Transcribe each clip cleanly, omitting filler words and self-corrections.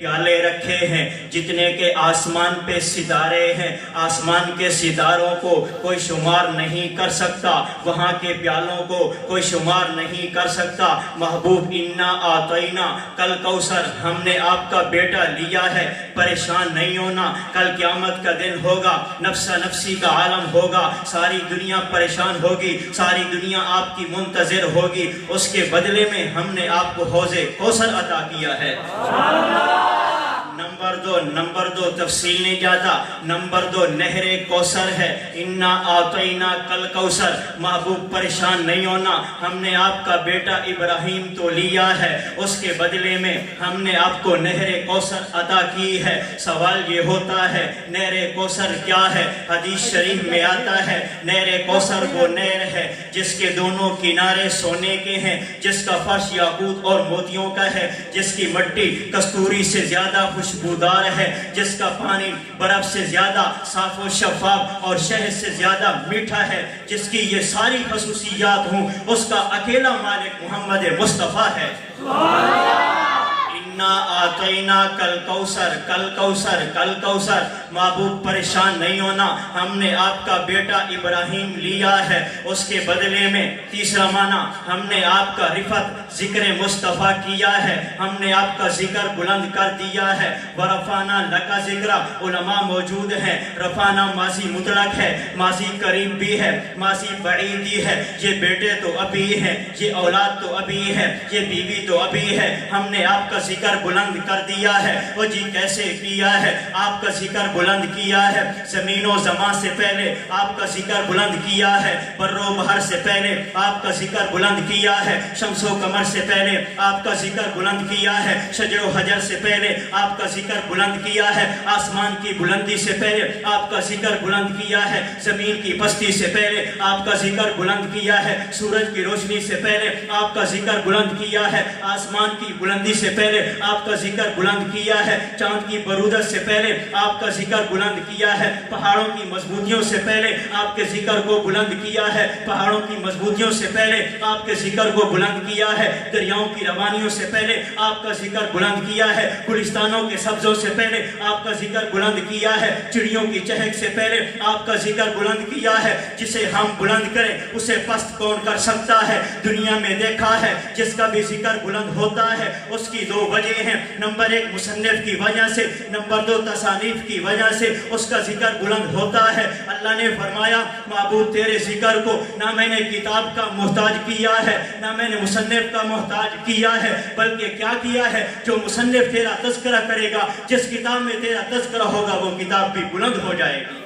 پیالے رکھے ہیں جتنے کے آسمان پہ ستارے ہیں، آسمان کے ستاروں کو کوئی شمار نہیں کر سکتا، وہاں کے پیالوں کو کوئی شمار نہیں کر سکتا۔ محبوب انا آتینا کل کوثر، ہم نے آپ کا بیٹا لیا ہے، پریشان نہیں ہونا، کل قیامت کا دن ہوگا، نفسا نفسی کا عالم ہوگا، ساری دنیا پریشان ہوگی، ساری دنیا آپ کی منتظر ہوگی، اس کے بدلے میں ہم نے آپ کو حوض کوثر عطا کیا ہے۔ نمبر دو تفصیل نہیں جاتا، نمبر دو نہر کوثر ہے۔ انا آتینا کل کوثر، محبوب پریشان نہیں ہونا، ہم نے آپ کا بیٹا ابراہیم تو لیا ہے، اس کے بدلے میں ہم نے آپ کو نہر کوثر عطا کی ہے۔ سوال یہ ہوتا ہے نہر کوثر کیا ہے؟ حدیث شریف میں آتا ہے نہر کوثر وہ نہر ہے جس کے دونوں کنارے سونے کے ہیں، جس کا فرش یاقوت اور موتیوں کا ہے، جس کی مٹی کستوری سے زیادہ خوشبودار ہے، جس کا پانی برف سے زیادہ صاف و شفاف اور شہد سے زیادہ میٹھا ہے، جس کی یہ ساری خصوصیات ہوں، اس کا اکیلا مالک محمد مصطفیٰ ہے۔ انا آتینا کل کوثر کل کوثر کل کوثر، محبوب پریشان نہیں ہونا، ہم نے آپ کا بیٹا ابراہیم لیا ہے، اس کے بدلے میں تیسرا معنی ہم نے آپ کا رفعت ذکر مصطفیٰ کیا ہے، ہم نے آپ کا ذکر بلند کر دیا ہے۔ ورفعنا لک ذکر، علماء موجود ہیں، رفعنا ماضی مطلق ہے، ماضی قریب بھی ہے، ماضی بعید بھی ہے، یہ بیٹے تو ابھی ہیں، یہ اولاد تو ابھی ہے، یہ بیوی تو ابھی ہے، ہم نے آپ کا ذکر بلند کر دیا ہے۔ وہ جی کیسے کیا ہے؟ آپ کا ذکر بلند کیا ہے، زمین و زمان سے پہلے آپ کا ذکر بلند کیا ہے، بر و بحر سے پہلے آپ کا ذکر بلند کیا ہے، شمس و قمر سے پہلے آپ کا ذکر بلند کیا ہے، شجر و حجر سے پہلے آپ کا ذکر بلند کیا ہے، آسمان کی بلندی سے پہلے آپ کا ذکر بلند کیا ہے، زمین کی پستی سے پہلے آپ کا ذکر بلند کیا ہے، سورج کی روشنی سے پہلے آپ کا ذکر بلند کیا ہے، آسمان کی بلندی سے پہلے آپ کا ذکر بلند کیا ہے، چاند کی برودت سے پہلے آپ کا ذکر بلند کیا ہے، پہاڑوں کی مضبوطیوں سے پہلے آپ کے ذکر کو بلند کیا ہے، پہاڑوں کی مضبوطیوں سے پہلے آپ کے ذکر کو بلند کیا ہے، دریاؤں کی روانیوں سے پہلے آپ کا ذکر بلند کیا ہے، گلستانوں کے سبزوں سے پہلے آپ کا ذکر بلند کیا ہے، چڑیوں کی چہک سے پہلے آپ کا ذکر بلند کیا ہے۔ جسے ہم بلند کریں اسے پست کون کر سکتا ہے؟ دنیا میں دیکھا ہے جس کا بھی ذکر بلند ہوتا ہے اس کی دو وجہ ہیں، نمبر ایک مصنف کی وجہ سے، نمبر دو تصانیف کی وجہ سے اس کا ذکر بلند ہوتا ہے۔ اللہ نے فرمایا معبود تیرے ذکر کو نہ میں نے کتاب کا محتاج کیا ہے، نہ میں نے مصنف کا محتاج کیا ہے، بلکہ کیا کیا ہے؟ جو مصنف تیرا تذکرہ کرے گا، جس کتاب میں تیرا تذکرہ ہوگا وہ کتاب بھی بلند ہو جائے گی۔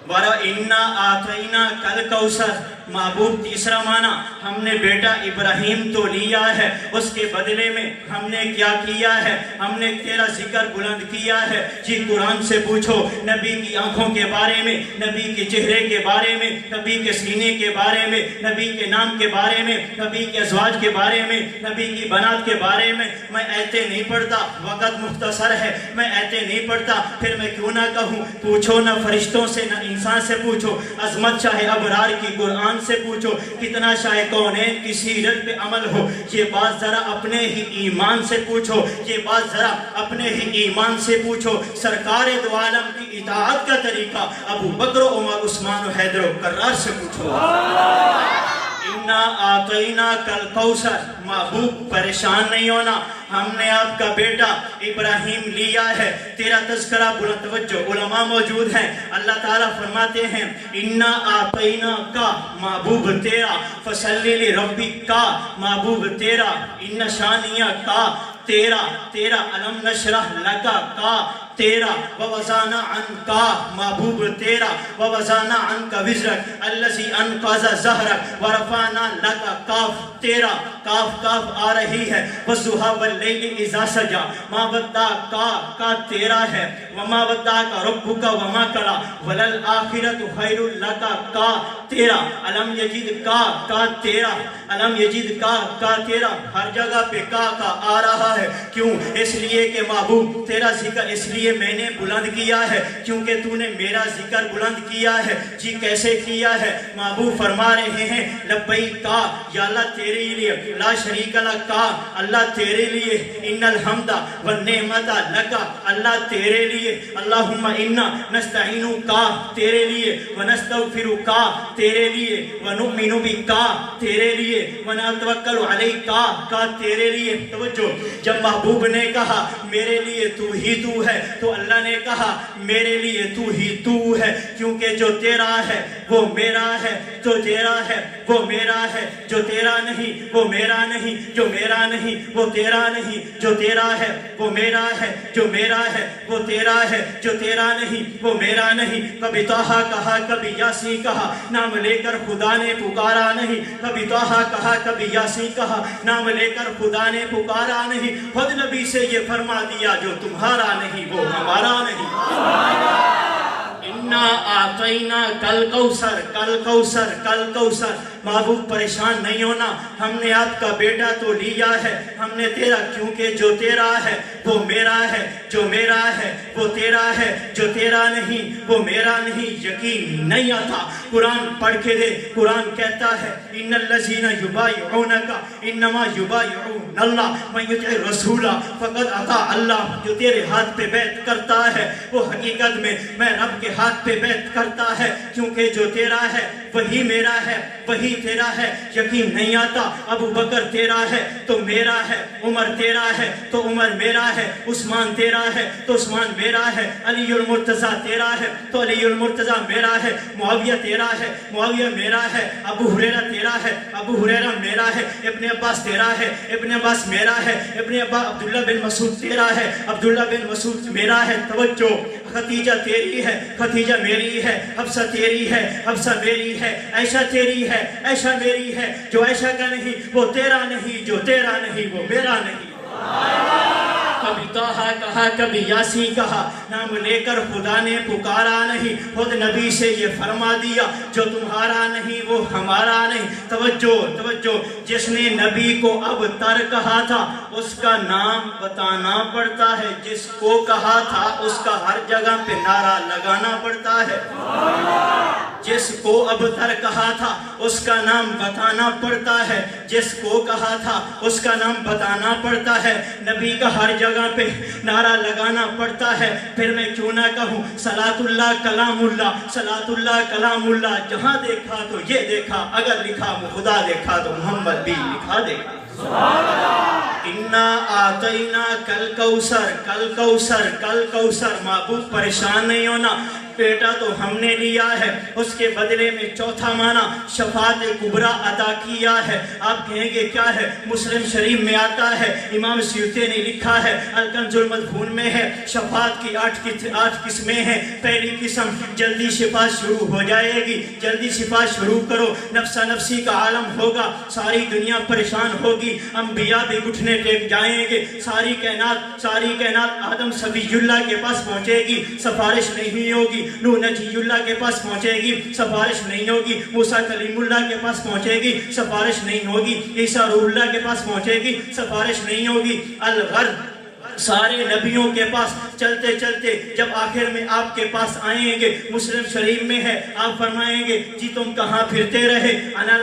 وَإِنَّا آتَيْنَا کل کوثر، محبوب تیسرا معنی ہم نے بیٹا ابراہیم تو لیا ہے، اس کے بدلے میں ہم نے کیا کیا ہے؟ ہم نے تیرا ذکر بلند کیا ہے۔ جی قرآن سے پوچھو نبی کی آنکھوں کے بارے میں، نبی کے چہرے کے بارے میں، نبی کے سینے کے بارے میں، نبی کے نام کے بارے میں، نبی کے ازواج کے بارے میں، نبی کی بنات کے بارے میں۔ میں ایتے نہیں پڑھتا، وقت مختصر ہے، میں ایتے نہیں پڑھتا، پھر میں کیوں نہ کہوں پوچھو نہ فرشتوں سے نہ انسان سے پوچھو، عظمت شاہ ابرار کی قرآن سے پوچھو، کتنا شاہ کونین کی سیرت پہ عمل ہو، یہ بات ذرا اپنے ہی ایمان سے پوچھو، یہ بات ذرا اپنے ہی ایمان سے پوچھو۔ سرکار دو عالم کی اطاعت کا طریقہ ابو بکر و عمر عثمان و حیدر و کرار سے پوچھو۔ انا آتینا کل کوثر، محبوب پریشان نہیں ہونا، ہم نے آپ کا بیٹا ابراہیم لیا ہے، تیرا تذکرہ بلند، توجہ علماء موجود ہیں، اللہ تعالیٰ فرماتے ہیں انا آتینا کا محبوب تیرا، فصلی لربک کا محبوب تیرا، ان شانیہ کا تیرا، تیرا علم نشرح لکا کا تیرا، ووضعنا عنکا محبوب تیرا، ووضعنا عنکا وزرک الذی انقض ظہرک ورفعنا لکا کاف تیرا، کاف کاف آ رہی ہے، والضحیٰ واللیل اذا سجا، ما ودعک کا تیرا ہے، وما ودعک ربک وما قلی وللآخرۃ خیر لک کا تیرا، علم یجد کا تیرا، علم یجد کا تیرا، ہر جگہ پہ کا آ رہا ہے، کیوں؟ اس لیے کہ محبوب تیرا ذکر اس لیے لیے میں نے بلند کیا ہے کیونکہ تو نے میرا ذکر بلند کیا ہے۔ جی کیسے کیا ہے؟ محبوب فرما رہے ہیں لبیک کا، یا اللہ تیرے لیے، لا شریک لک کا، اللہ تیرے لیے، ان الحمد والنعمت لک، اللہ تیرے لیے، اللہم انا نستعین کا تیرے لیے، ونستغفر کا تیرے لیے، ونؤمن بک تیرے لیے، ونتوکل علیک کا تیرے لیے۔ توجہ، جب محبوب نے کہا میرے لیے تو ہی تو ہے تو اللہ نے کہا میرے لیے تو ہی تو ہے، کیونکہ جو تیرا ہے وہ میرا ہے، جو تیرا ہے وہ میرا ہے، جو تیرا نہیں وہ میرا نہیں، جو میرا نہیں وہ تیرا نہیں، جو تیرا ہے وہ میرا ہے، جو میرا ہے وہ تیرا ہے، جو تیرا نہیں وہ میرا نہیں۔ کبھی طٰہٰ کہا کبھی یاسین کہا، نام لے کر خدا نے پکارا نہیں، کبھی طٰہٰ کہا کبھی یاسین کہا، نام لے کر خدا نے پکارا نہیں۔ خود نبی سے یہ فرما دیا جو تمہارا نہیں وہ ہمارا نہیں۔ انا آتینا کل کوثر، کل کوثر، کل کوثر۔ محبوب پریشان نہیں ہونا، ہم نے آپ کا بیٹا تو لیا ہے، ہم نے تیرا، کیونکہ جو تیرا ہے وہ میرا ہے، جو میرا ہے وہ تیرا ہے، جو تیرا نہیں وہ میرا نہیں۔ یقین نہیں آتا، قرآن پڑھ کے دے، قرآن کہتا ہے ان الذین یبایعونک انما یبایعون اللہ من یطع الرسول فقد اطاع اللہ۔ جو تیرے ہاتھ پہ بیعت کرتا ہے وہ حقیقت میں رب کے ہاتھ پہ بیعت کرتا ہے، کیونکہ جو تیرا ہے وہی میرا ہے، وہی تیرا ہے۔ یقین نہیں آتا، ابو بکر تیرا ہے تو میرا ہے، عمر تیرا ہے تو عمر میرا ہے، عثمان تیرا ہے تو عثمان میرا ہے، علی المرتضیٰ تیرا ہے تو علی المرتضیٰ میرا ہے، معاویہ تیرا ہے، معاویہ میرا ہے، ابو ہریرہ تیرا ہے، ابو ہریرہ میرا ہے، ابن عباس تیرا ہے، ابن عباس میرا ہے، ابن عباس عبداللہ بن مسعود تیرا ہے، عبداللہ بن مسعود میرا ہے۔ توجہ، خدیجہ تیری ہے، خدیجہ میری ہے، حفصہ تیری ہے، حفصہ میری ہے، عائشہ تیری ہے، عائشہ میری ہے، جو عائشہ کا نہیں وہ تیرا نہیں، جو تیرا نہیں وہ میرا نہیں۔ کبھی طٰہٰ کہا کبھی یاسین کہا، نام لے کر خدا نے پکارا نہیں، خود نبی سے یہ فرما دیا جو تمہارا نہیں وہ ہمارا نہیں۔ توجہ، توجہ، جس نے نبی کو اب تر کہا تھا اس کا نام بتانا پڑتا ہے، جس کو کہا تھا اس کا ہر جگہ پہ نعرہ لگانا پڑتا ہے۔ جس کو اب تر کہا تھا اس کا نام بتانا پڑتا ہے، جس کو کہا تھا اس کا نام بتانا پڑتا ہے، نبی کا ہر جگہ پہ نعرہ لگانا پڑتا ہے۔ پھر میں کیوں نہ کہوں صلاۃ اللہ کلام اللہ، صلاۃ اللہ کلام اللہ، جہاں دیکھا تو یہ دیکھا، اگر لکھا خدا دیکھا تو محمد بھی لکھا دیکھا۔ انا آتینا کل کوثر، کل کوثر، کل کوثر۔ محبوب پریشان نہیں ہونا، بیٹا تو ہم نے لیا ہے، اس کے بدلے میں چوتھا معنی شفاعت کبریٰ عطا کیا ہے۔ آپ کہیں گے کیا ہے؟ مسلم شریف میں آتا ہے، امام سیوطی نے لکھا ہے، الکنز المدفون میں ہے، شفاعت کی 8 قسمیں ہیں۔ پہلی قسم، جلدی شفا شروع ہو جائے گی، جلدی شفا شروع کرو، نفسا نفسی کا عالم ہوگا، ساری دنیا پریشان ہوگی، انبیاء بھی گھٹنے ٹیک جائیں گے، ساری کائنات آدم صفی اللہ کے پاس پہنچے گی، سفارش نہیں ہوگی، نوح نجی اللہ کے پاس پہنچے گی، سفارش نہیں ہوگی، موسیٰ کلیم اللہ کے پاس پہنچے گی، سفارش نہیں ہوگی، عیسیٰ روح اللہ کے پاس پہنچے گی، سفارش نہیں ہوگی، الغرض سارے نبیوں کے پاس چلتے چلتے جب آخر میں آپ کے پاس آئیں گے، مسلم شریف میں ہے، آپ فرمائیں گے جی تم کہاں پھرتے رہے، انا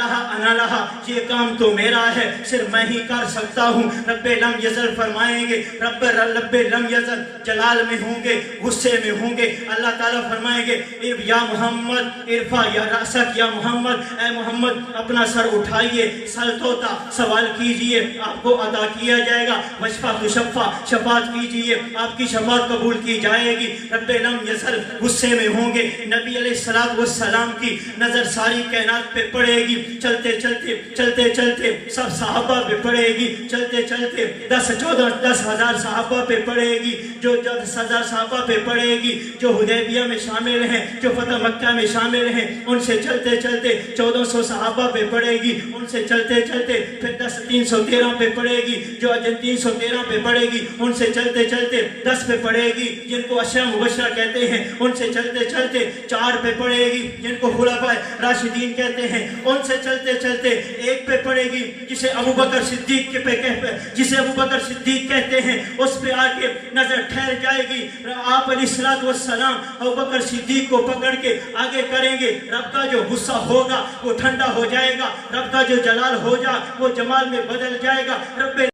لہا، یہ کام تو میرا ہے، صرف میں ہی کر سکتا ہوں۔ رب لم یزل فرمائیں گے، رب لم یزل، جلال میں ہوں گے، غصے میں ہوں گے، اللہ تعالیٰ فرمائیں گے یا محمد ارفع یا رأسک، یا محمد، اے محمد اپنا سر اٹھائیے، سل توتا، سوال کیجئے، آپ کو عطا کیا جائے گا، وشفا تشفا، شفاعت کیجئے، آپ کی شفاعت قبول کی جائے گی۔ رب لم یزل، غصے میں ہوں گے، نبی علیہ السلام کی نظر ساری کائنات پہ پڑے گی، چلتے چلتے سب صحابہ پہ پڑے گی، چلتے 10,000 صحابہ پہ پڑے گی، جو 10,000 صحابہ پہ پڑے گی، جو حدیبیہ میں شامل ہیں، جو فتح مکہ میں شامل ہیں، ان سے چلتے 1400 صحابہ پہ پڑے گی، ان سے چلتے پھر 313 پہ پڑے گی، جو 313 پہ پڑے گی، ان سے چلتے چلتے 10 پہ پڑے گی جن کو عشرہ مبشرہ کہتے ہیں، ان سے چلتے چلتے 4 پہ پڑے گی جن کو خلفائے راشدین کہتے ہیں، ان سے چلتے چلتے 1 پہ پڑے گی جسے ابو بکر صدیق کہتے ہیں، اس پہ آ کے نظر ٹھہر جائے گی۔ آپ علیہ السلام ابو بکر صدیق کو پکڑ کے آگے کریں گے، رب کا جو غصہ ہوگا وہ ٹھنڈا ہو جائے گا، رب کا جو جلال ہو جا وہ جمال میں بدل جائے گا۔ رب